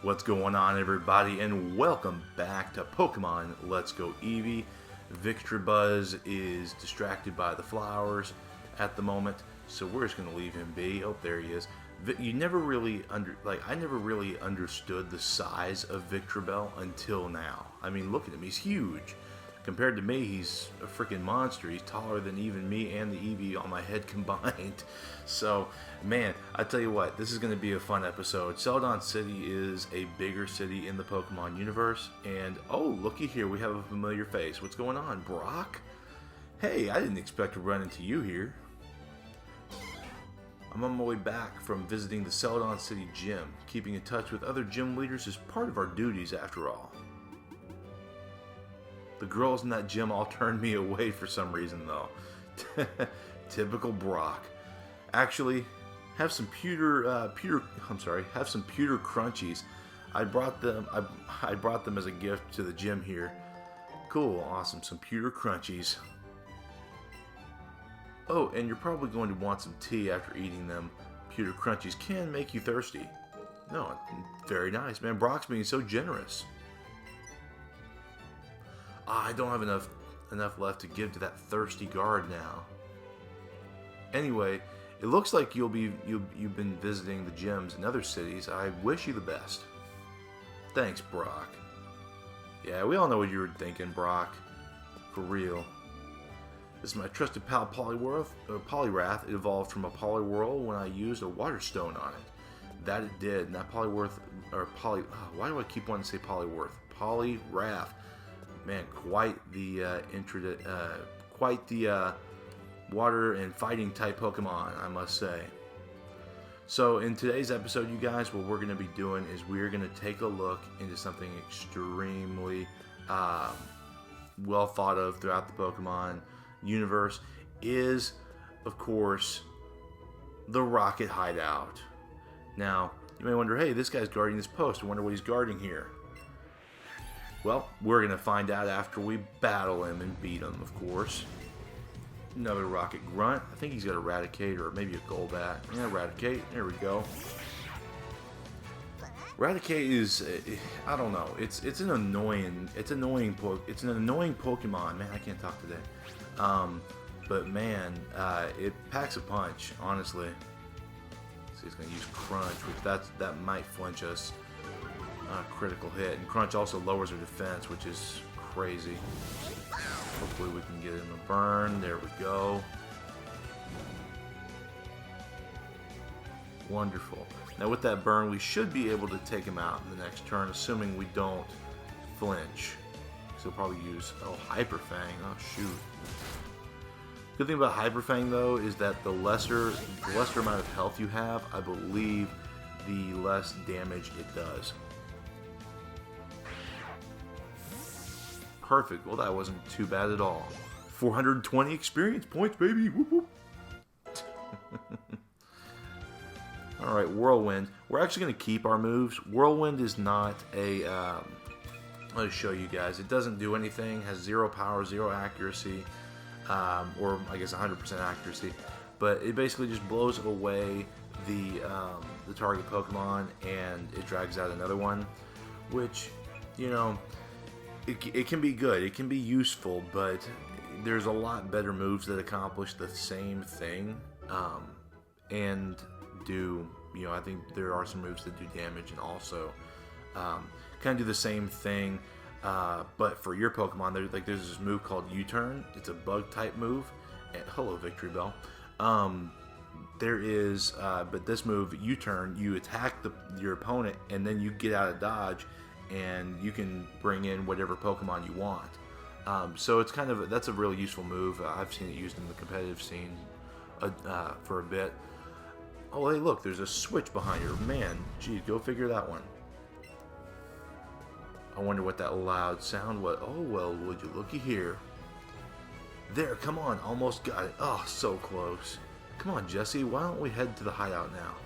What's going on, everybody, and welcome back to Pokemon Let's Go Eevee. Victribuzz is distracted by the flowers at the moment, so we're just going to leave him be. Oh, there he is. I never really understood the size of Victreebel until now. I mean, look at him, he's huge. Compared to me, he's a freaking monster. He's taller than even me and the Eevee on my head combined. So, man, I tell you what, this is going to be a fun episode. Celadon City is a bigger city in the Pokemon universe. And, oh, looky here, we have a familiar face. What's going on, Brock? Hey, I didn't expect to run into you here. I'm on my way back from visiting the Celadon City gym. Keeping in touch with other gym leaders is part of our duties, after all. The girls in that gym all turned me away for some reason, though. Typical Brock. Actually, have some pewter crunchies. I brought them as a gift to the gym here. Cool, awesome, some pewter crunchies. Oh, and you're probably going to want some tea after eating them. Pewter crunchies can make you thirsty. No, very nice, man. Brock's being so generous. I don't have enough left to give to that thirsty guard now. Anyway, it looks like you've been visiting the gyms in other cities. I wish you the best. Thanks, Brock. Yeah, we all know what you were thinking, Brock. For real. This is my trusted pal Poliwrath. It evolved from a Poliwhirl when I used a Water Stone on it. That it did. And that why do I keep wanting to say Poliwrath? Man, quite the water and fighting type Pokemon, I must say. So in today's episode, you guys, what we're going to be doing is we're going to take a look into something extremely well thought of throughout the Pokemon universe. Is, of course, the Rocket Hideout. Now, you may wonder, hey, this guy's guarding this post. I wonder what he's guarding here. Well, we're going to find out after we battle him and beat him, of course. Another Rocket Grunt. I think he's got Eradicate or maybe a Golbat. Yeah, Eradicate. There we go. Eradicate is, I don't know. It's an annoying Pokemon. Man, I can't talk today. But man, it packs a punch, honestly. So he's going to use Crunch, which that might flinch us. Critical hit, and Crunch also lowers her defense, which is crazy. Hopefully we can get him a burn. There we go. Wonderful. Now with that burn, we should be able to take him out in the next turn, assuming we don't flinch. So we'll probably use Hyper Fang. Oh shoot. Good thing about Hyper Fang though is that the lesser amount of health you have, I believe, the less damage it does. Perfect. Well, that wasn't too bad at all. 420 experience points, baby. Whoop, whoop. Alright, Whirlwind. We're actually going to keep our moves. Whirlwind is not a... Let me show you guys. It doesn't do anything. Has 0 power, 0 accuracy. Or, I guess, 100% accuracy. But it basically just blows away the target Pokemon, and it drags out another one. Which, you know... It can be good, it can be useful, but there's a lot better moves that accomplish the same thing, and do, I think there are some moves that do damage and also kind of do the same thing, but for your Pokemon, there's this move called U-Turn. It's a bug type move, and hello Victreebel. There is, but this move, U-Turn, you attack your opponent, and then you get out of dodge, and you can bring in whatever Pokemon you want. So it's that's a really useful move. I've seen it used in the competitive scene for a bit. Oh, hey, look, there's a switch behind her. Man, geez, go figure that one. I wonder what that loud sound was. Oh, well, would you looky here. There, come on, almost got it. Oh, so close. Come on, Jesse, why don't we head to the hideout now?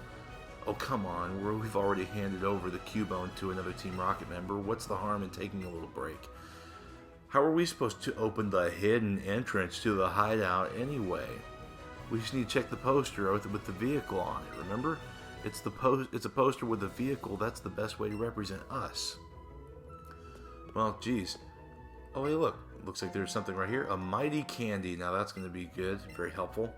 Oh, come on, we've already handed over the Cubone to another Team Rocket member. What's the harm in taking a little break? How are we supposed to open the hidden entrance to the hideout anyway? We just need to check the poster with the vehicle on it, remember? It's It's a poster with a vehicle. That's the best way to represent us. Well, geez. Oh, hey, look. Looks like there's something right here. A mighty candy. Now that's going to be good. Very helpful.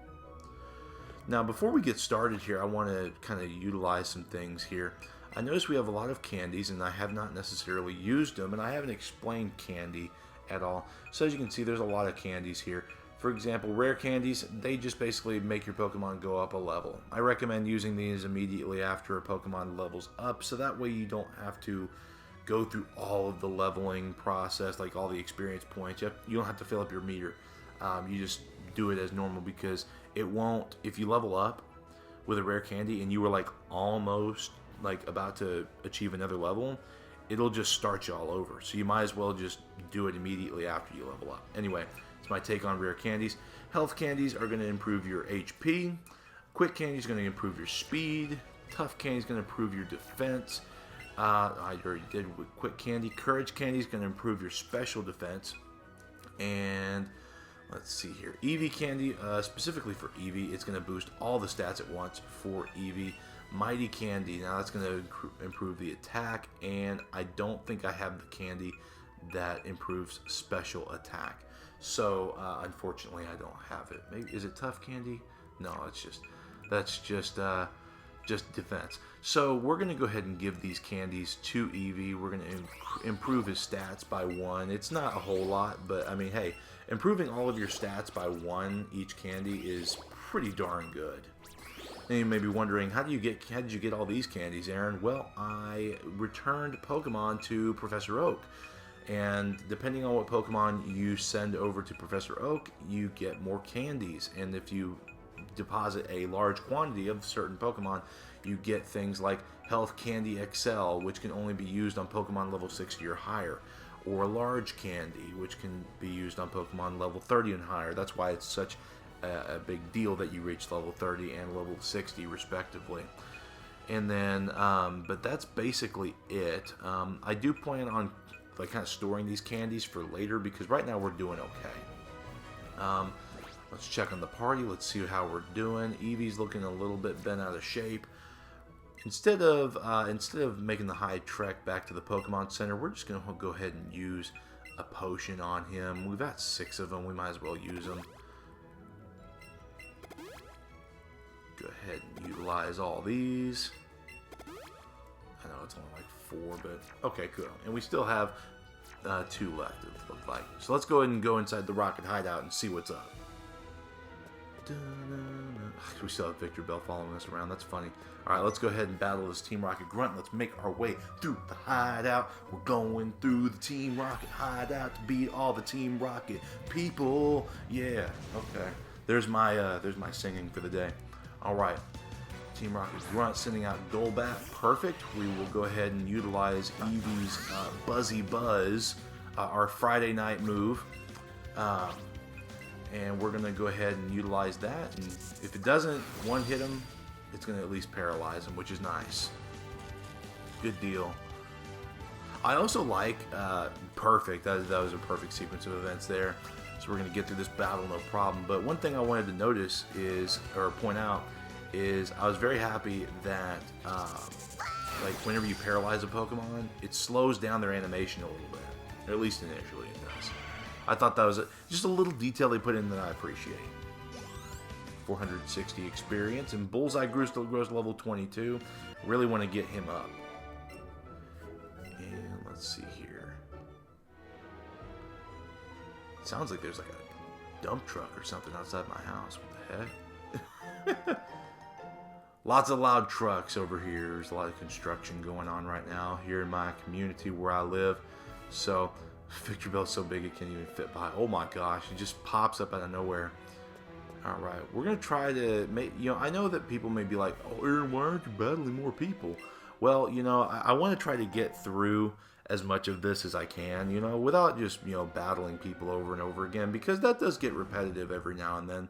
Now, before we get started here, I want to kind of utilize some things here. I notice we have a lot of candies, and I have not necessarily used them, and I haven't explained candy at all. So as you can see, there's a lot of candies here. For example, rare candies, they just basically make your Pokemon go up a level. I recommend using these immediately after a Pokemon levels up, so that way you don't have to go through all of the leveling process, like all the experience points. You don't have to fill up your meter. You just do it as normal, because it won't, if you level up with a rare candy and you were like almost like about to achieve another level, it'll just start you all over. So you might as well just do it immediately after you level up. Anyway, it's my take on rare candies. Health candies are going to improve your HP. Quick candy is going to improve your speed. Tough candy is going to improve your defense. I already did with quick candy. Courage candy is going to improve your special defense. And let's see here. Eevee candy, specifically for Eevee, it's going to boost all the stats at once for Eevee. Mighty candy, now that's going to improve the attack, and I don't think I have the candy that improves special attack. So unfortunately, I don't have it. Maybe is it tough candy? No, that's just defense. So we're going to go ahead and give these candies to Eevee. We're going to improve his stats by 1. It's not a whole lot, but I mean, hey, improving all of your stats by 1 each candy is pretty darn good. And you may be wondering, how did you get all these candies, Aaron? Well, I returned Pokemon to Professor Oak. And depending on what Pokemon you send over to Professor Oak, you get more candies. And if you deposit a large quantity of certain Pokemon, you get things like Health Candy XL, which can only be used on Pokemon level 60 or higher, or Large Candy, which can be used on Pokemon level 30 and higher. That's why it's such a big deal that you reach level 30 and level 60 respectively. And then, but that's basically it. I do plan on like kind of storing these candies for later, because right now we're doing okay. Let's check on the party. Let's see how we're doing. Eevee's looking a little bit bent out of shape. Instead of making the high trek back to the Pokemon Center, we're just going to go ahead and use a potion on him. We've got 6 of them. We might as well use them. Go ahead and utilize all these. I know it's only like 4, but okay, cool. And we still have 2 left, it looks like. So let's go ahead and go inside the Rocket Hideout and see what's up. We still have Victor Bell following us around. That's funny. Alright, let's go ahead and battle this Team Rocket Grunt. Let's make our way through the hideout. We're going through the Team Rocket Hideout to beat all the Team Rocket people. Yeah, okay. There's my singing for the day. Alright. Team Rocket Grunt sending out Golbat. Perfect. We will go ahead and utilize Eevee's Buzzy Buzz, our Friday night move. And we're going to go ahead and utilize that. And if it doesn't one-hit him, it's going to at least paralyze him, which is nice. Good deal. I also like, perfect, that was a perfect sequence of events there. So we're going to get through this battle no problem. But one thing I wanted to notice is, or point out, is I was very happy that, like, whenever you paralyze a Pokemon, it slows down their animation a little bit. Or at least initially it does. I thought that was just a little detail they put in that I appreciate. 460 experience, and Bullseye grows to level 22. Really want to get him up. And let's see here. It sounds like there's like a dump truck or something outside my house. What the heck? Lots of loud trucks over here. There's a lot of construction going on right now here in my community where I live. So Victor Bell's so big it can't even fit by. Oh my gosh, it just pops up out of nowhere. Alright, we're going to try to make, I know that people may be like, oh Aaron, why aren't you battling more people? Well, I want to try to get through as much of this as I can, without just, battling people over and over again, because that does get repetitive every now and then,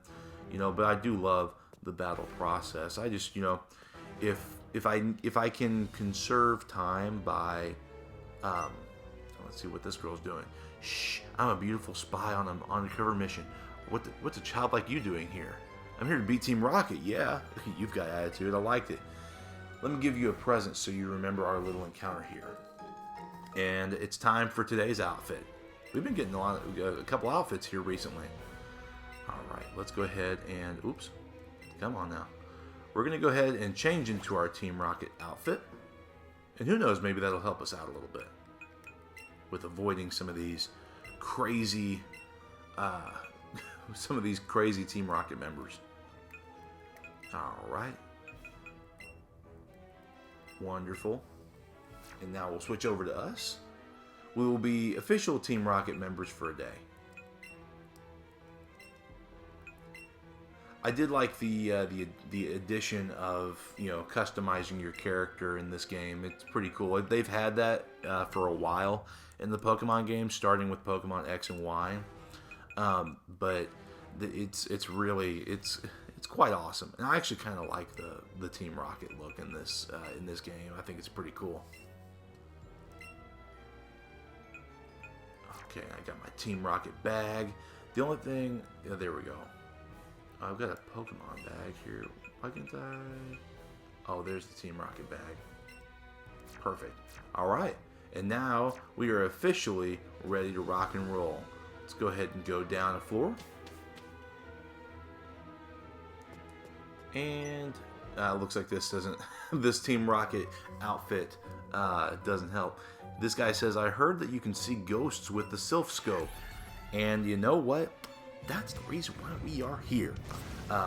but I do love the battle process. I just, if I can conserve time by, let's see what this girl's doing. Shh, I'm a beautiful spy on an undercover mission. What's a child like you doing here? I'm here to beat Team Rocket. Yeah, you've got attitude. I liked it. let me give you a present so you remember our little encounter here. And it's time for today's outfit. We've been getting a couple outfits here recently. Alright, let's go ahead and, oops, come on now. We're going to go ahead and change into our Team Rocket outfit. And who knows, maybe that'll help us out a little bit with avoiding some of these crazy, Team Rocket members. Alright. Wonderful. And now we'll switch over to us. We will be official Team Rocket members for a day. I did like the addition of, you know, customizing your character in this game. It's pretty cool. They've had that for a while in the Pokemon games, starting with Pokemon X and Y. But it's quite awesome, and I actually kind of like the Team Rocket look in this game. I think it's pretty cool. Okay, I got my Team Rocket bag. The only thing, yeah, there we go. I've got a Pokemon bag here. Why can't I? Oh, there's the Team Rocket bag. Perfect. All right, and now we are officially ready to rock and roll. Let's go ahead and go down the floor. And looks like this doesn't. This Team Rocket outfit doesn't help. This guy says, "I heard that you can see ghosts with the Sylph Scope," and you know what? That's the reason why we are here.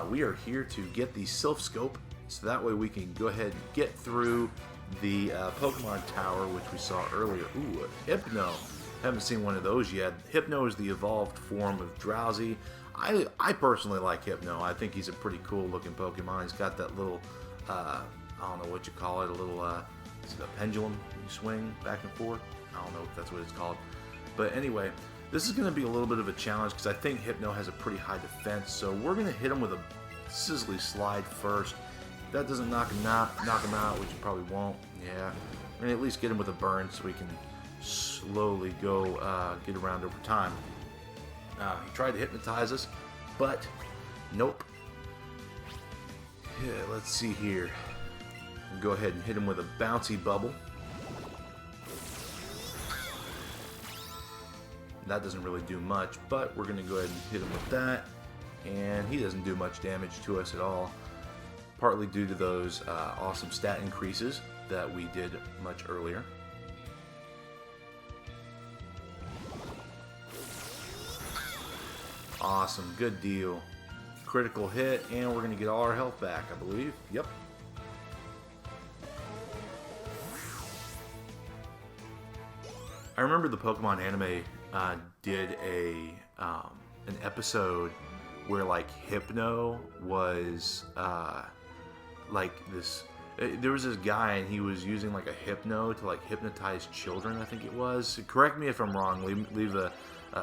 We are here to get the Sylph Scope, so that way we can go ahead and get through the Pokemon Tower, which we saw earlier. Ooh, a Hypno. Haven't seen one of those yet. Hypno is the evolved form of Drowsy. I personally like Hypno. I think he's a pretty cool looking Pokemon. He's got that little, I don't know what you call it, a little, is it a pendulum you swing back and forth? I don't know if that's what it's called. But anyway, this is going to be a little bit of a challenge because I think Hypno has a pretty high defense. So we're going to hit him with a Sizzly Slide first. If that doesn't knock him out, which it probably won't, yeah. We're going to at least get him with a burn so we can slowly go get around over time. He tried to hypnotize us, but nope. Yeah, let's see here. We'll go ahead and hit him with a bouncy bubble. That doesn't really do much, but we're going to go ahead and hit him with that. And he doesn't do much damage to us at all. Partly due to those awesome stat increases that we did much earlier. Awesome, good deal. Critical hit, and we're going to get all our health back, I believe. Yep. I remember the Pokemon anime did an episode where like Hypno was like this. There was this guy and he was using like a Hypno to like hypnotize children. I think it was. Correct me if I'm wrong. Leave a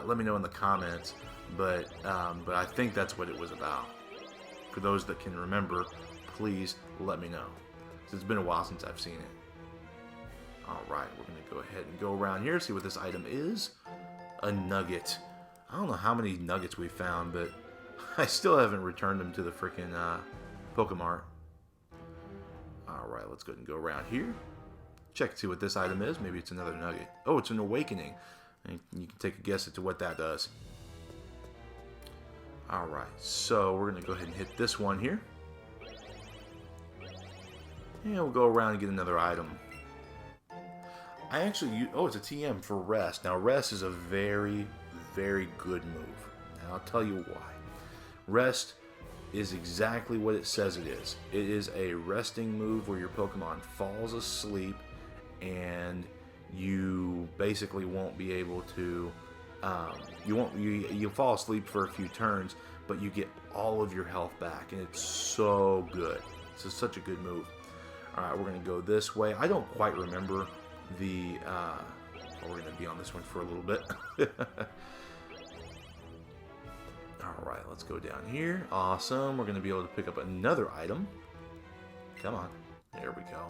let me know in the comments. But I think that's what it was about. For those that can remember, please let me know. It's been a while since I've seen it. Alright, we're going to go ahead and go around here, see what this item is. A nugget. I don't know how many nuggets we found, but I still haven't returned them to the freaking Pokemart. Alright, let's go ahead and go around here. Check and see what this item is. Maybe it's another nugget. Oh, it's an awakening. And you can take a guess as to what that does. Alright, so we're going to go ahead and hit this one here. And we'll go around and get another item. I actually use, oh, it's a TM for Rest. Now, Rest is a very, very good move. And I'll tell you why. Rest is exactly what it says it is. It is a resting move where your Pokemon falls asleep and you basically won't be able to you fall asleep for a few turns, but you get all of your health back, and it's so good. It's such a good move. Alright, we're going to go this way. I don't quite remember the we're going to be on this one for a little bit. Alright, let's go down here. Awesome. We're going to be able to pick up another item. Come on. There we go.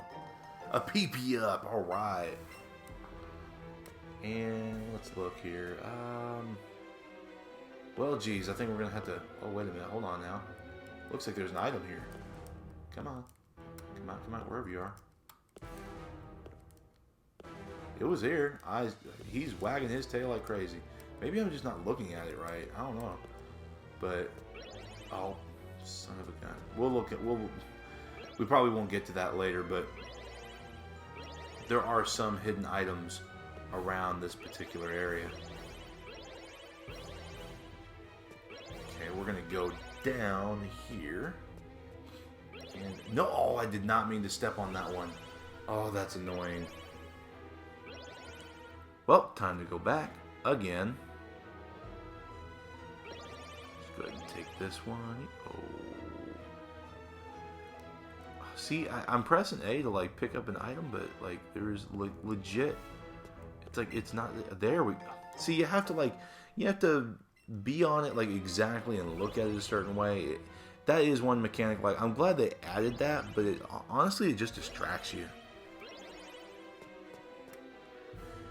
A PP up. Alright. And let's look here. Well, geez, I think we're going to have to... Oh, wait a minute. Hold on now. Looks like there's an item here. Come on. come out, wherever you are. It was here. He's wagging his tail like crazy. Maybe I'm just not looking at it right. I don't know. But, oh, son of a gun. We probably won't get to that later, but there are some hidden items around this particular area. Okay, we're gonna go down here. And no, oh, I did not mean to step on that one. Oh, that's annoying. Well, time to go back again. Let's go ahead and take this one. Oh. See, I'm pressing A to like pick up an item, but like there's legit. It's like it's not there. We see. You have to be on it like exactly and look at it a certain way. That is one mechanic. Like I'm glad they added that, but honestly it just distracts you.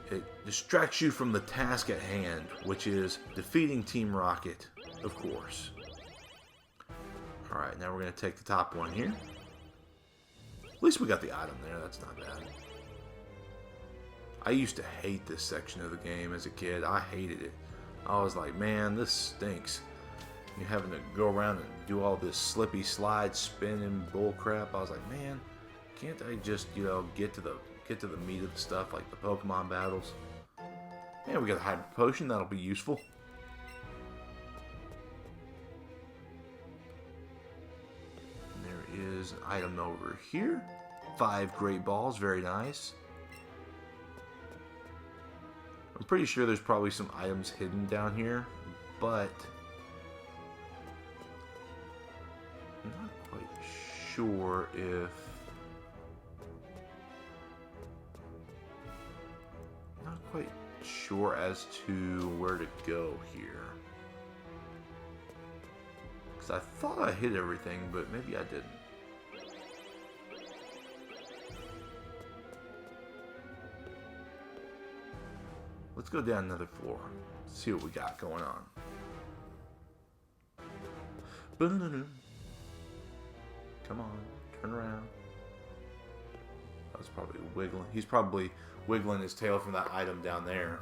It distracts you from the task at hand, which is defeating Team Rocket, of course. Alright, now we're going to take the top one here. At least we got the item there, that's not bad. I used to hate this section of the game as a kid. I hated it. I was like, man, this stinks. You're having to go around and do all this slippy slide, spinning bull crap. I was like, man, can't I just, get to the meat of the stuff, like the Pokemon battles? Yeah, we got a Hyper Potion, that'll be useful. And there is an item over here. 5 Great Balls, very nice. I'm pretty sure there's probably some items hidden down here, but I'm not quite sure if... Not quite sure as to where to go here. Because I thought I hit everything, but maybe I didn't. Let's go down another floor. See what we got going on. Come on, turn around. That was probably wiggling. He's probably wiggling his tail from that item down there.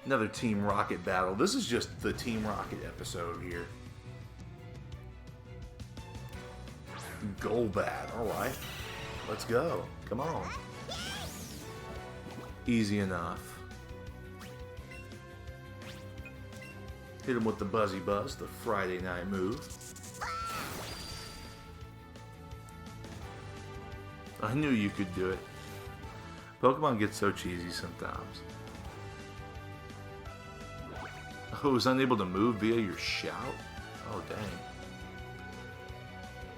Another Team Rocket battle. This is just the Team Rocket episode here. Golbat. Alright. Let's go. Come on. Easy enough. Hit him with the Buzzy Buzz, the Friday night move. I knew you could do it. Pokemon gets so cheesy sometimes. Oh, it was unable to move via your shout? Oh, dang.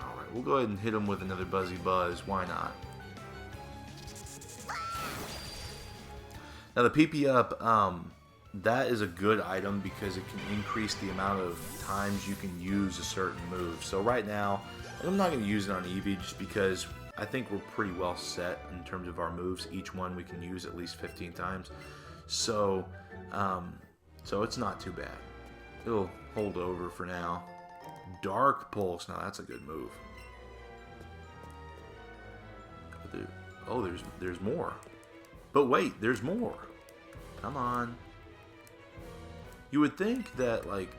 Alright, we'll go ahead and hit him with another Buzzy Buzz. Why not? Now, the PP Up, that is a good item because it can increase the amount of times you can use a certain move. So right now, I'm not going to use it on Eevee just because I think we're pretty well set in terms of our moves. Each one we can use at least 15 times. So it's not too bad. It'll hold over for now. Dark Pulse. Now that's a good move. Oh, there's more. But wait, there's more. Come on. You would think that, like...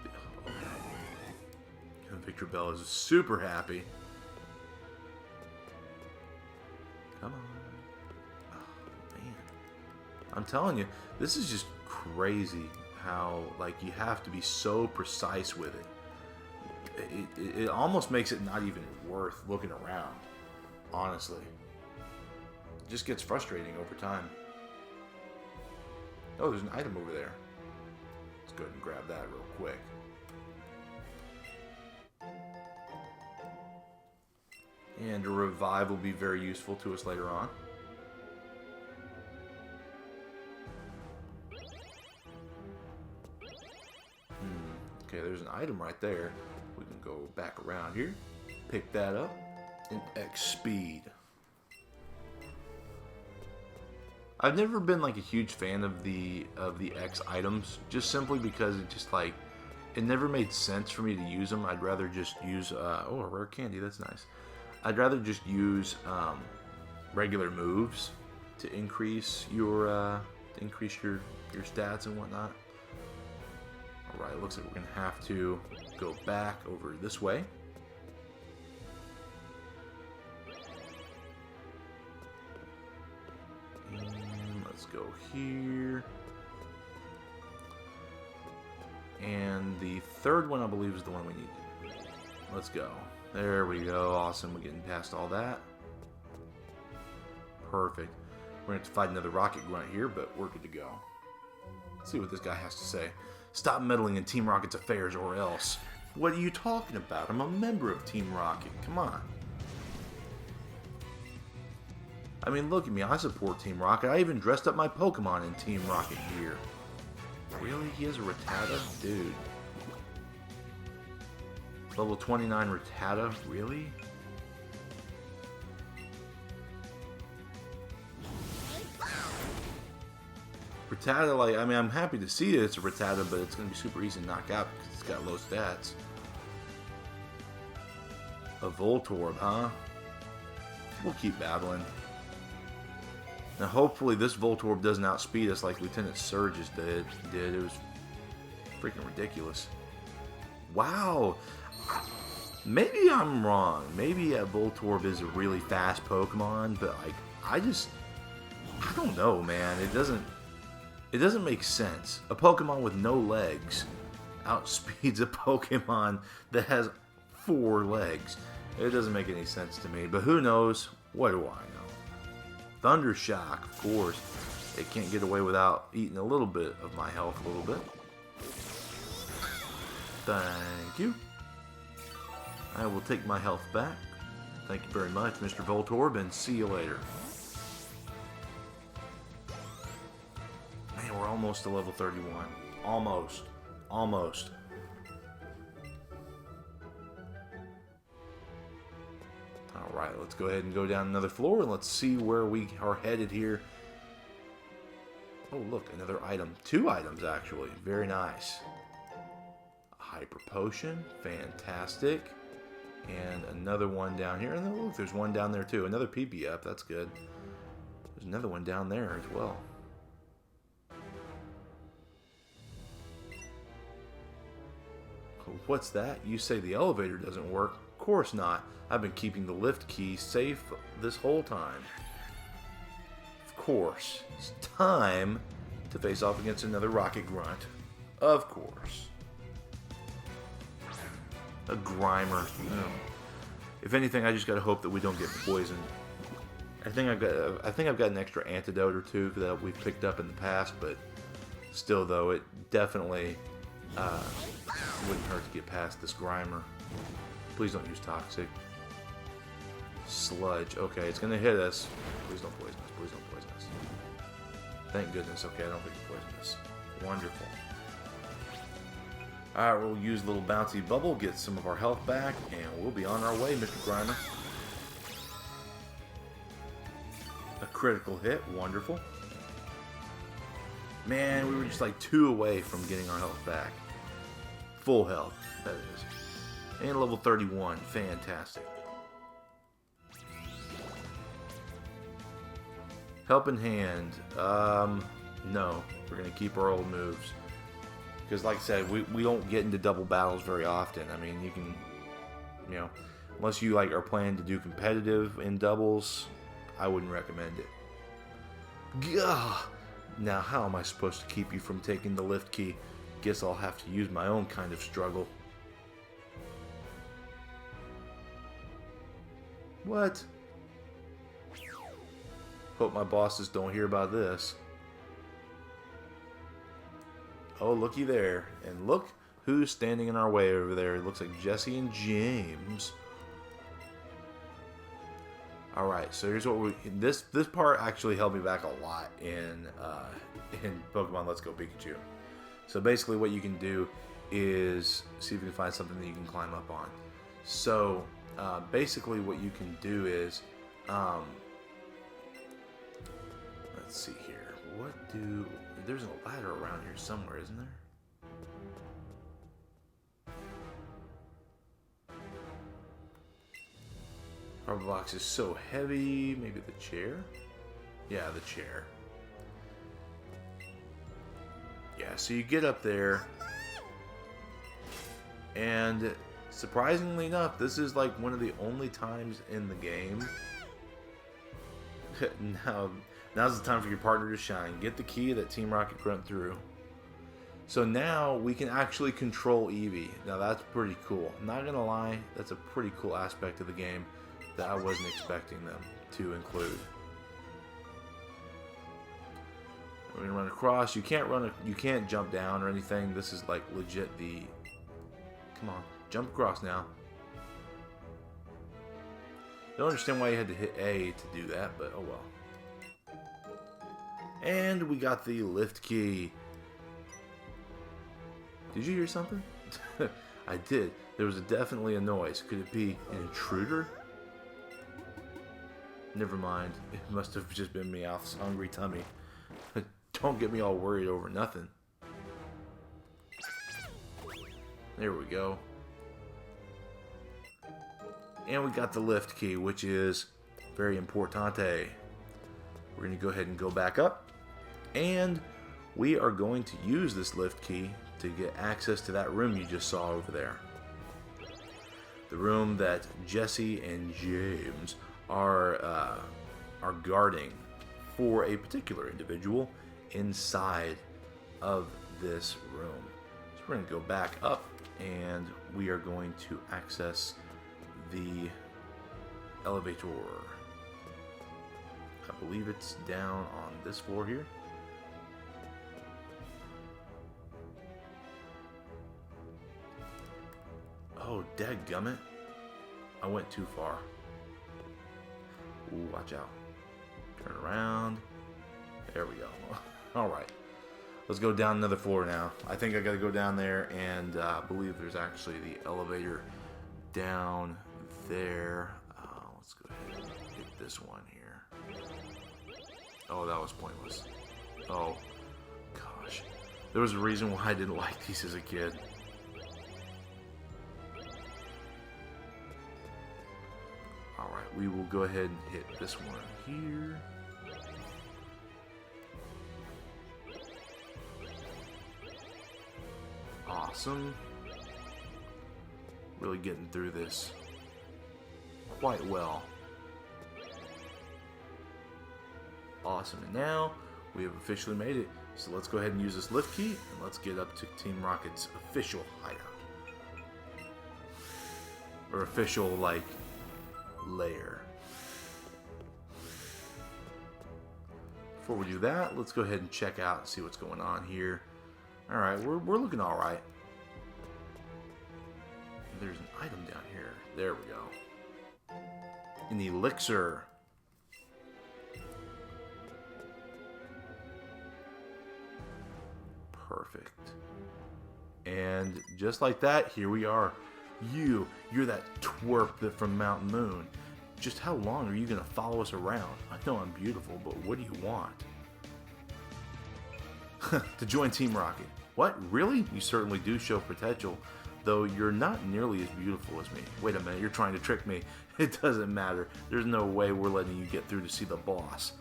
Oh, Victor Bell is super happy. Come on. Oh, man. I'm telling you, this is just crazy how, like, you have to be so precise with it. It almost makes it not even worth looking around, honestly. It just gets frustrating over time. Oh, there's an item over there. Let's go ahead and grab that real quick. And a revive will be very useful to us later on. Okay, there's an item right there. We can go back around here, pick that up, and X speed. I've never been like a huge fan of the X items, just simply because it just like it never made sense for me to use them. I'd rather just use oh, a rare candy. That's nice. I'd rather just use regular moves to increase your your stats and whatnot. All right, looks like we're gonna have to go back over this way. And let's go here. And the third one, I believe, is the one we need. Let's go. There we go. Awesome. We're getting past all that. Perfect. We're going to have to fight another rocket grunt here, but we're good to go. Let's see what this guy has to say. Stop meddling in Team Rocket's affairs or else. What are you talking about? I'm a member of Team Rocket. Come on. I mean, look at me. I support Team Rocket. I even dressed up my Pokemon in Team Rocket gear. Really? He has a Rattata? Dude. Level 29 Rattata? Really? Rattata, like, I mean, I'm happy to see that it's a Rattata, but it's going to be super easy to knock out because it's got low stats. A Voltorb, huh? We'll keep battling. Now, hopefully this Voltorb doesn't outspeed us like Lieutenant Surge's did. It was freaking ridiculous. Wow. Maybe I'm wrong. Maybe Voltorb is a really fast Pokemon, but like, I don't know, man. It doesn't make sense. A Pokemon with no legs outspeeds a Pokemon that has 4 legs. It doesn't make any sense to me, but who knows? What do I know? Thunder Shock, of course. It can't get away without eating a little bit of my health a little bit. Thank you. I will take my health back. Thank you very much, Mr. Voltorb, and see you later. Man, we're almost to level 31. Almost. Almost. Alright, let's go ahead and go down another floor and let's see where we are headed here. Oh, look, another item. 2 items, actually. Very nice. A Hyper Potion. Fantastic. And another one down here. And then, look, there's one down there, too. Another PB up. That's good. There's another one down there as well. What's that? You say the elevator doesn't work? Of course not. I've been keeping the lift key safe this whole time. Of course. It's time to face off against another rocket grunt. Of course. A Grimer. If anything, I just gotta hope that we don't get poisoned. I think I've got an extra antidote or 2 that we've picked up in the past, but still, though, it definitely wouldn't hurt to get past this Grimer. Please don't use Toxic. Sludge. Okay, it's gonna hit us. Please don't poison us. Please don't poison us. Thank goodness. Okay, I don't think it's poisonous. Wonderful. Alright, we'll use a little bouncy bubble, get some of our health back, and we'll be on our way, Mr. Grimer. A critical hit. Wonderful. Man, we were just like 2 away from getting our health back. Full health, that is. And level 31. Fantastic. Helping Hand. No. We're going to keep our old moves. Because like I said, we don't get into double battles very often. I mean, you can, you know, unless you like are planning to do competitive in doubles, I wouldn't recommend it. Gah! Now, how am I supposed to keep you from taking the lift key? Guess I'll have to use my own kind of struggle. What? Hope my bosses don't hear about this. Oh, looky there. And look who's standing in our way over there. It looks like Jesse and James. Alright, so here's what we... This part actually held me back a lot in Pokemon Let's Go Pikachu. So basically what you can do is see if you can find something that you can climb up on. So basically what you can do is... let's see here. What do... There's a ladder around here somewhere, isn't there? Cardboard box is so heavy. Maybe the chair? Yeah, the chair. Yeah, so you get up there, and surprisingly enough, this is like one of the only times in the game. Now's the time for your partner to shine. Get the key that Team Rocket grunt through. So now we can actually control Eevee. Now that's pretty cool. Not gonna lie, that's a pretty cool aspect of the game that I wasn't expecting them to include. We're gonna run across. You can't jump down or anything. This is like legit the. Come on, jump across now. Don't understand why you had to hit A to do that, but oh well. And we got the lift key. Did you hear something? I did. There was definitely a noise. Could it be an intruder? Never mind. It must have just been Meowth's hungry tummy. Don't get me all worried over nothing. There we go. And we got the lift key, which is very importante. We're going to go ahead and go back up. And we are going to use this lift key to get access to that room you just saw over there. The room that Jesse and James are guarding for a particular individual inside of this room. So we're going to go back up and we are going to access the elevator. I believe it's down on this floor here. Oh, dadgummit. I went too far. Ooh, watch out. Turn around. There we go. Alright. Let's go down another floor now. I think I gotta go down there, and I believe there's actually the elevator down there. Let's go ahead and hit this one here. Oh, that was pointless. Oh, gosh. There was a reason why I didn't like these as a kid. Alright, we will go ahead and hit this one here. Awesome. Really getting through this quite well. Awesome. And now we have officially made it. So let's go ahead and use this lift key and let's get up to Team Rocket's official hideout. Or official, like, lair. Before we do that, let's go ahead and check out and see what's going on here. Alright, we're looking alright. There's an item down here. There we go. An elixir. Perfect. And just like that, here we are. You're that twerp from Mountain Moon. Just how long are you going to follow us around? I know I'm beautiful, but what do you want? To join Team Rocket. What? Really? You certainly do show potential, though you're not nearly as beautiful as me. Wait a minute, you're trying to trick me. It doesn't matter. There's no way we're letting you get through to see the boss.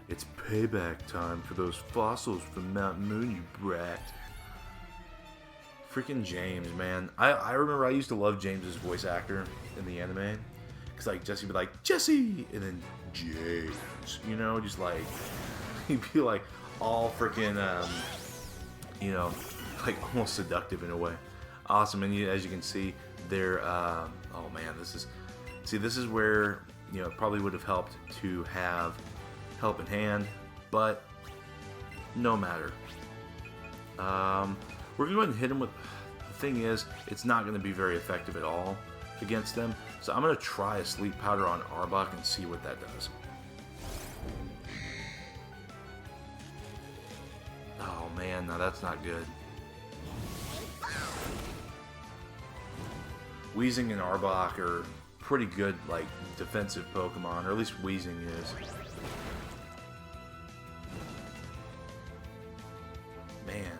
It's payback time for those fossils from Mountain Moon, you brat. Freaking James, man. I remember I used to love James's voice actor in the anime. Because, like, Jesse would be like, Jesse! And then James. You know, just like, he'd be like all freaking, you know, like almost seductive in a way. Awesome. And as you can see, they're, oh man, this is where, you know, it probably would have helped to have help in hand, but no matter. We're going to go ahead and hit him with, the thing is, it's not going to be very effective at all against them. So I'm going to try a sleep powder on Arbok and see what that does. Oh man, no, that's not good. Weezing and Arbok are pretty good, like, defensive Pokemon, or at least Weezing is. Man.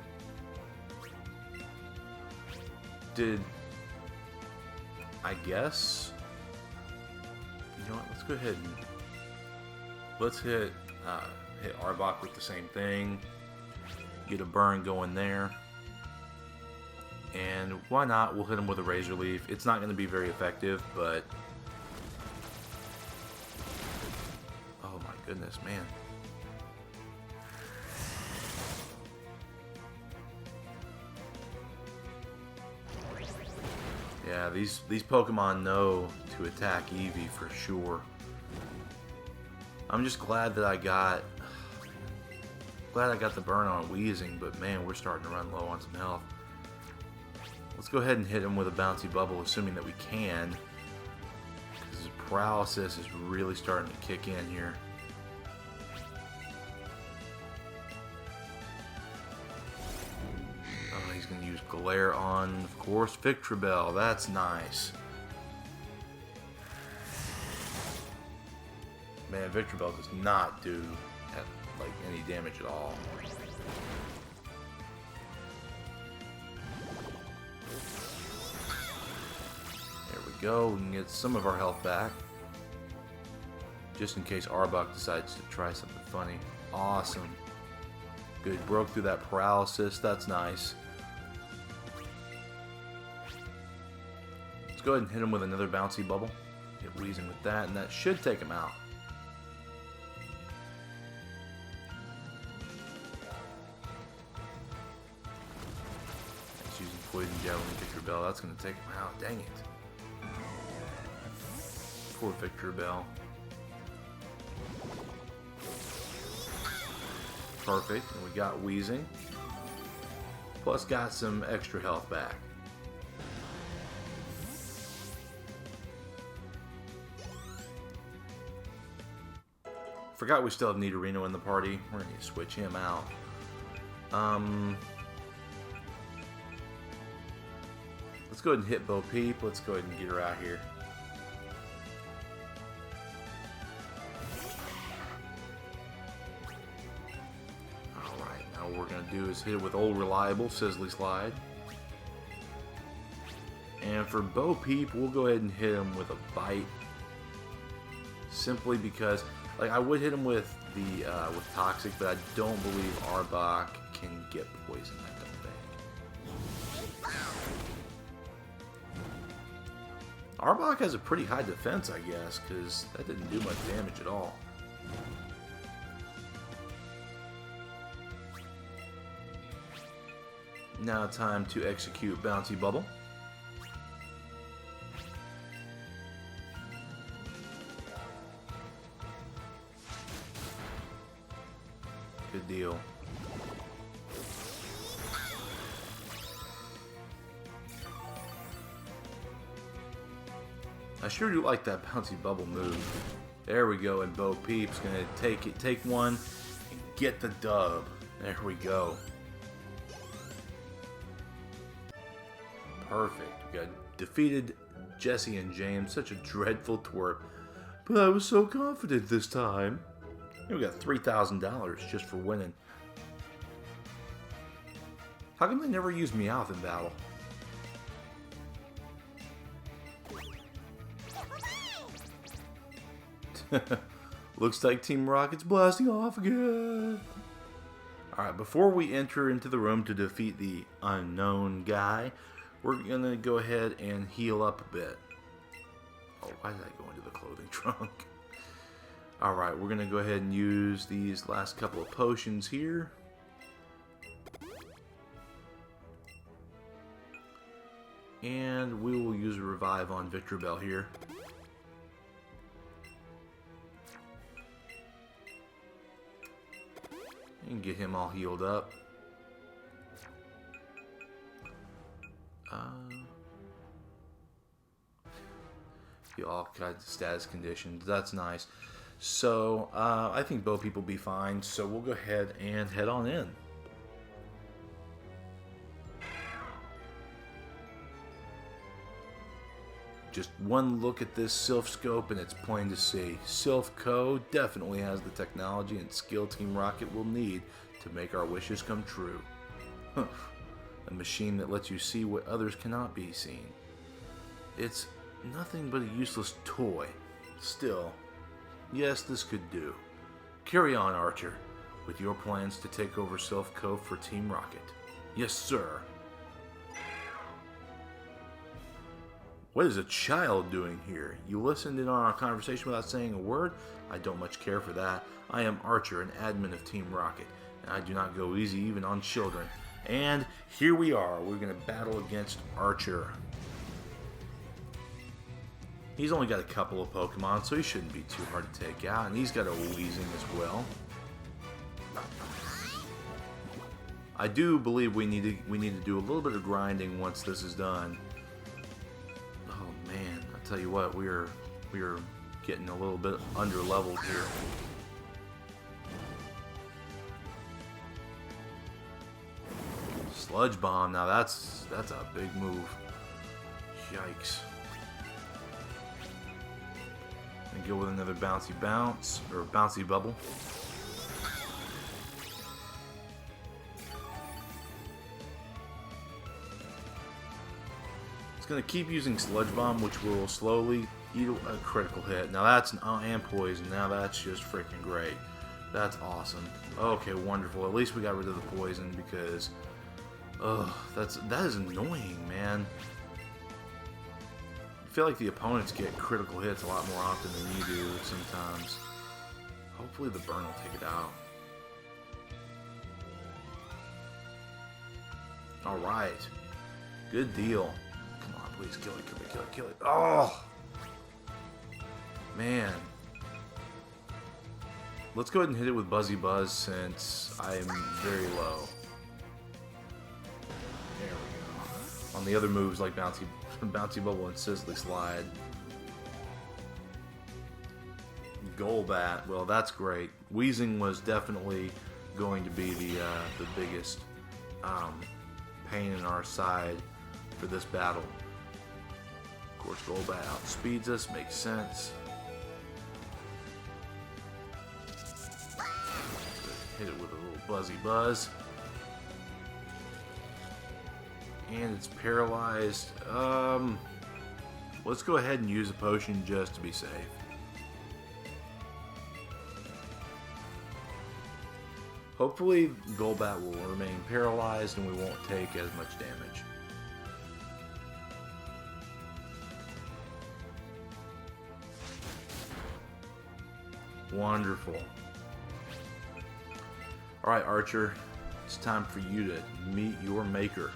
I guess You know what? Let's go ahead and let's hit Arbok with the same thing. Get a burn going there. And why not? We'll hit him with a Razor Leaf. It's not going to be very effective, but... Oh my goodness, man. Yeah, these Pokemon know to attack Eevee for sure. I'm just glad that I got the burn on Weezing, but man, we're starting to run low on some health. Let's go ahead and hit him with a bouncy bubble, assuming that we can. Because his paralysis is really starting to kick in here. Oh, he's going to use Glare on, of course, Victreebel. That's nice. Man, Victreebel does not do like any damage at all. There we go. We can get some of our health back. Just in case Arbok decides to try something funny. Awesome. Good. Broke through that paralysis. That's nice. Let's go ahead and hit him with another bouncy bubble. Hit Weezing with that, and that should take him out. Using Poison Javelin and Victreebel, that's going to take him out. Dang it. Poor Victreebel. Perfect, and we got Weezing. Plus got some extra health back. Forgot we still have Nidorino in the party. We're going to switch him out. Let's go ahead and hit Bo Peep. Let's go ahead and get her out here. Alright, now what we're going to do is hit it with Old Reliable, Sizzly Slide. And for Bo Peep, we'll go ahead and hit him with a Bite. Simply because, like, I would hit him with the with Toxic, but I don't believe Arbok can get poison. I don't think. Arbok has a pretty high defense, I guess, because that didn't do much damage at all. Now time to execute Bouncy Bubble. Good deal. I sure do like that bouncy bubble move. There we go, and Bo Peep's gonna take one and get the dub. There we go. Perfect. We got defeated Jesse and James. Such a dreadful twerp. But I was so confident this time. We got $3,000 just for winning. How come they never use Meowth in battle? Looks like Team Rocket's blasting off again. Alright, before we enter into the room to defeat the unknown guy, we're going to go ahead and heal up a bit. Oh, why did I go into the clothing trunk? Alright, we're going to go ahead and use these last couple of potions here. And we will use a revive on Victreebel here. And get him all healed up. All kinds of status conditions. That's nice. So, I think Bo Peep will be fine. So, we'll go ahead and head on in. Just one look at this Sylph Scope and it's plain to see. Sylph Co. definitely has the technology and skill Team Rocket will need to make our wishes come true. A machine that lets you see what others cannot be seen. It's nothing but a useless toy. Still, yes, this could do. Carry on, Archer, with your plans to take over Sylph Cove for Team Rocket. Yes, sir. What is a child doing here? You listened in on our conversation without saying a word? I don't much care for that. I am Archer, an admin of Team Rocket, and I do not go easy even on children. And here we are. We're going to battle against Archer. He's only got a couple of Pokemon, so he shouldn't be too hard to take out. And he's got a Weezing as well. I do believe we need to do a little bit of grinding once this is done. Oh man, I'll tell you what, we are getting a little bit under leveled here. Sludge Bomb, now that's a big move. Yikes. And go with another bouncy bounce, or bouncy bubble. It's going to keep using Sludge Bomb, which will slowly eat a critical hit. Now that's and poison. Now that's just freaking great. That's awesome. Okay, wonderful. At least we got rid of the poison because, that is annoying, man. I feel like the opponents get critical hits a lot more often than you do sometimes. Hopefully the burn will take it out. Alright. Good deal. Come on, please kill it, kill it, kill it, kill it. Oh! Man. Let's go ahead and hit it with Buzzy Buzz since I'm very low. There we go. On the other moves like Bouncy Bubble and Sizzly Slide. Golbat, well that's great. Weezing was definitely going to be the biggest pain in our side for this battle. Of course, Golbat outspeeds us, makes sense. Hit it with a little Buzzy Buzz. And it's paralyzed. Let's go ahead and use a potion just to be safe. Hopefully Golbat will remain paralyzed and we won't take as much damage. Wonderful. Alright, Archer. It's time for you to meet your maker.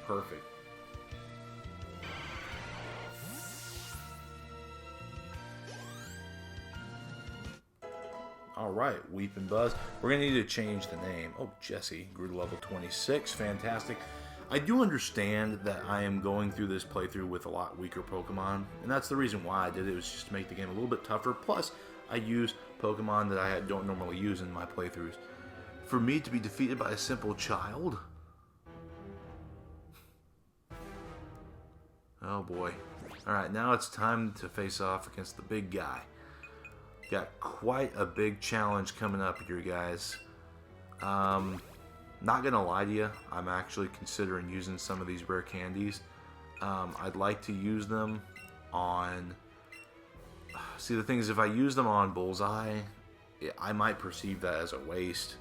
Perfect. Alright, Weepin' Buzz. We're going to need to change the name. Oh, Jesse grew to level 26. Fantastic. I do understand that I am going through this playthrough with a lot weaker Pokemon, and that's the reason why I did it. It was just to make the game a little bit tougher. Plus, I use Pokemon that I don't normally use in my playthroughs. For me to be defeated by a simple child? Oh boy. Alright, now it's time to face off against the big guy. Got quite a big challenge coming up here, guys. Not gonna lie to you, I'm actually considering using some of these rare candies. I'd like to use them on... See, the thing is, if I use them on Bullseye, I might perceive that as a waste,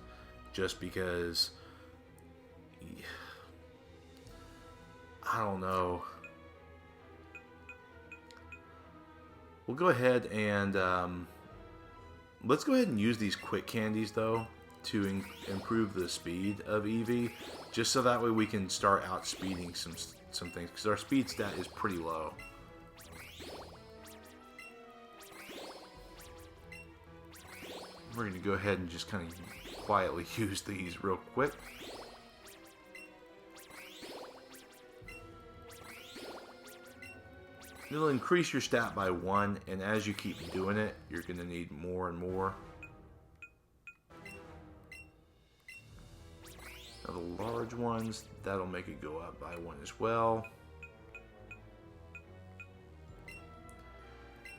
just because... I don't know. We'll go ahead and... let's go ahead and use these quick candies, though, to improve the speed of Eevee, just so that way we can start outspeeding some things, because our speed stat is pretty low. We're going to go ahead and just kind of quietly use these real quick. It'll increase your stat by 1, and as you keep doing it, you're going to need more and more. Now the large ones, that'll make it go up by 1 as well.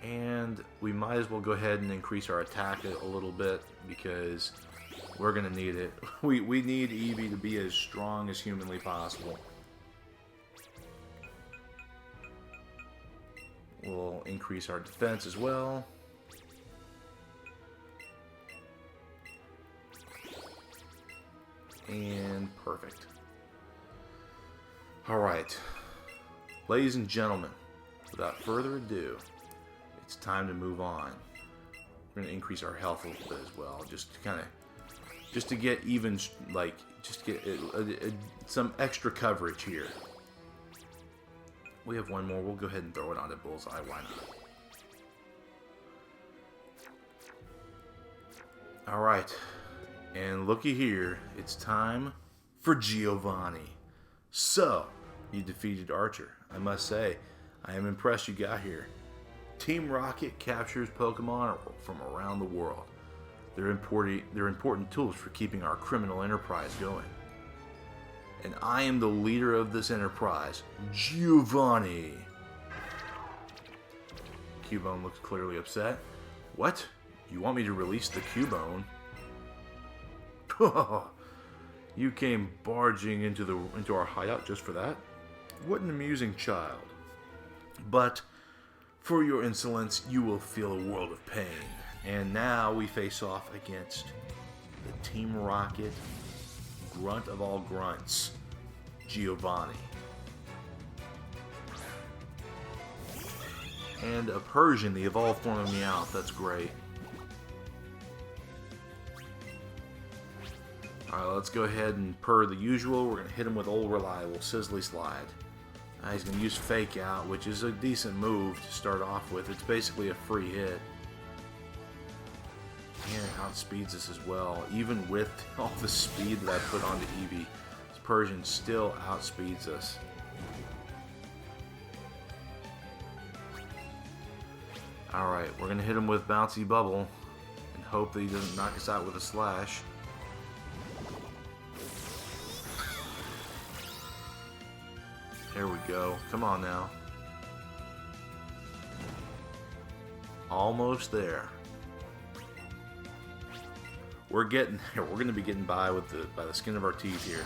And we might as well go ahead and increase our attack a little bit, because we're going to need it. We need Eevee to be as strong as humanly possible. We'll increase our defense as well. And perfect. Alright. Ladies and gentlemen, without further ado, it's time to move on. We're going to increase our health a little bit as well, just to get even, like, just get some extra coverage here. We have one more. We'll go ahead and throw it onto Bullseye. Why not? Alright. And looky here. It's time for Giovanni. So, you defeated Archer. I must say, I am impressed you got here. Team Rocket captures Pokemon from around the world. They're important tools for keeping our criminal enterprise going. And I am the leader of this enterprise, Giovanni. Cubone looks clearly upset. What? You want me to release the Cubone? You came barging into our hideout just for that? What an amusing child. But for your insolence, you will feel a world of pain. And now we face off against the Team Rocket grunt of all grunts, Giovanni. And a Persian, the evolved form of Meowth. That's great. Alright, let's go ahead and per the usual, we're going to hit him with Old Reliable, Sizzly Slide. He's going to use Fake Out, which is a decent move to start off with. It's basically a free hit. And it outspeeds us as well. Even with all the speed that I put onto Eevee, this Persian still outspeeds us. Alright, we're going to hit him with Bouncy Bubble and hope that he doesn't knock us out with a Slash. There we go. Come on now. Almost there. We're getting there. We're going to be getting by the skin of our teeth here.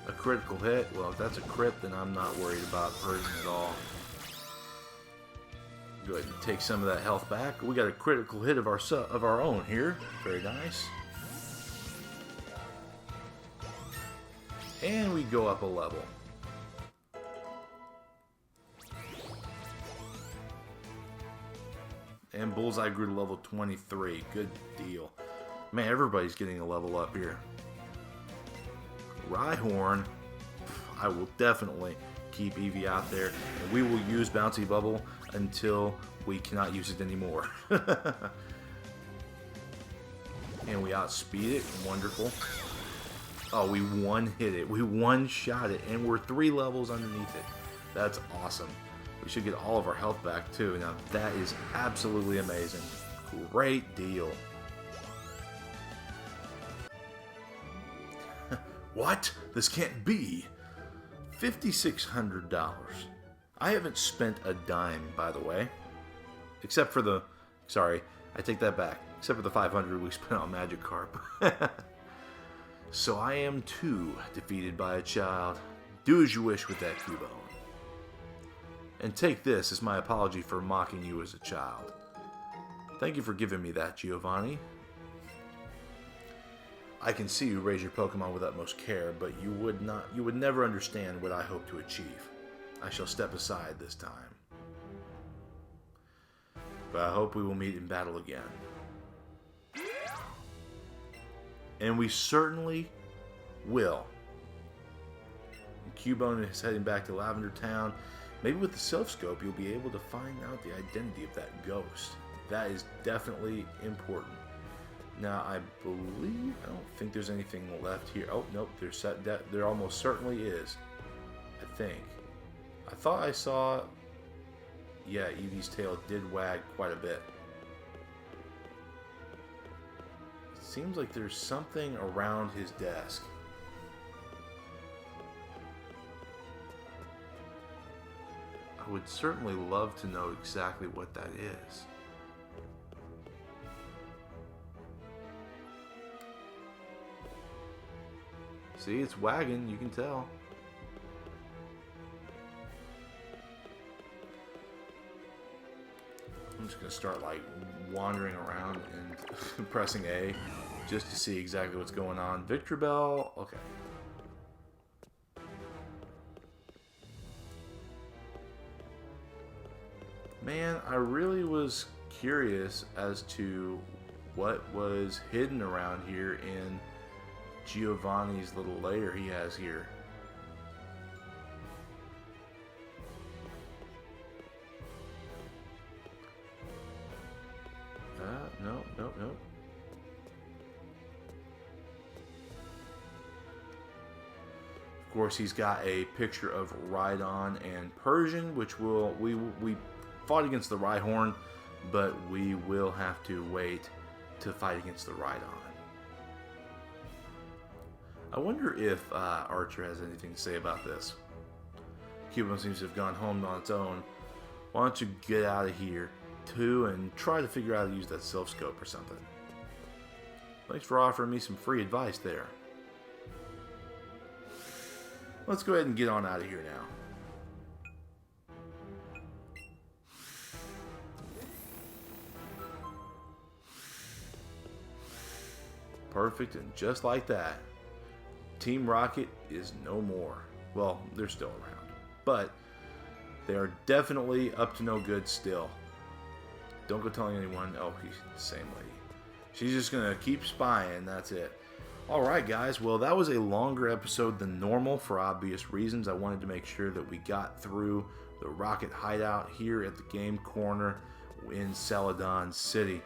A critical hit. Well, if that's a crit, then I'm not worried about Persian at all. Go ahead and take some of that health back. We got a critical hit of our own here. Very nice. And we go up a level. And Bullseye grew to level 23. Good deal. Man, everybody's getting a level up here. Rhyhorn. I will definitely keep Eevee out there. And we will use Bouncy Bubble until we cannot use it anymore. And we outspeed it. Wonderful. Oh, we one-hit it. We one-shot it. And we're 3 levels underneath it. That's awesome. We should get all of our health back too. Now that is absolutely amazing. Great deal. What? This can't be. $5,600. I haven't spent a dime, by the way. Except for the... Sorry, I take that back. Except for the $500 we spent on Magikarp. So I am too defeated by a child. Do as you wish with that Cubone. And take this as my apology for mocking you as a child. Thank you for giving me that, Giovanni. I can see you raise your Pokemon with utmost care, but you would never understand what I hope to achieve. I shall step aside this time. But I hope we will meet in battle again. And we certainly will. And Cubone is heading back to Lavender Town. Maybe with the Silph Scope, you'll be able to find out the identity of that ghost. That is definitely important. Now, I don't think there's anything left here. Oh, nope, there almost certainly is. I think. I thought I saw... Yeah, Eevee's tail did wag quite a bit. It seems like there's something around his desk. I would certainly love to know exactly what that is. See, it's wagging, you can tell. I'm just going to start like wandering around and pressing A just to see exactly what's going on. Victor Bell, okay. Man, I really was curious as to what was hidden around here in Giovanni's little lair he has here. No. Of course, he's got a picture of Rhydon and Persian, which we fought against the Rhyhorn, but we will have to wait to fight against the Rhydon. I wonder if Archer has anything to say about this. Cubone seems to have gone home on its own. Why don't you get out of here, too, and try to figure out how to use that Silph Scope or something. Thanks for offering me some free advice there. Let's go ahead and get on out of here now. Perfect, and just like that, Team Rocket is no more. Well, they're still around, but they are definitely up to no good still. Don't go telling anyone. Oh, he's the same lady. She's just going to keep spying, that's it. Alright guys, well that was a longer episode than normal for obvious reasons. I wanted to make sure that we got through the Rocket hideout here at the game corner in Celadon City.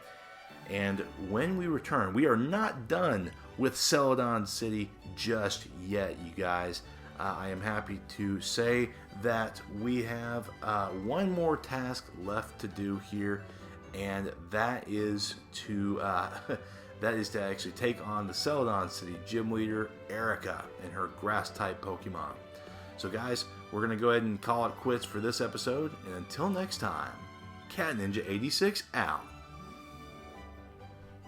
And when we return, we are not done with Celadon City just yet, you guys. I am happy to say that we have one more task left to do here, and that is to actually take on the Celadon City gym leader Erica and her grass-type Pokemon. So guys, we're going to go ahead and call it quits for this episode, and until next time, Cat Ninja 86 out.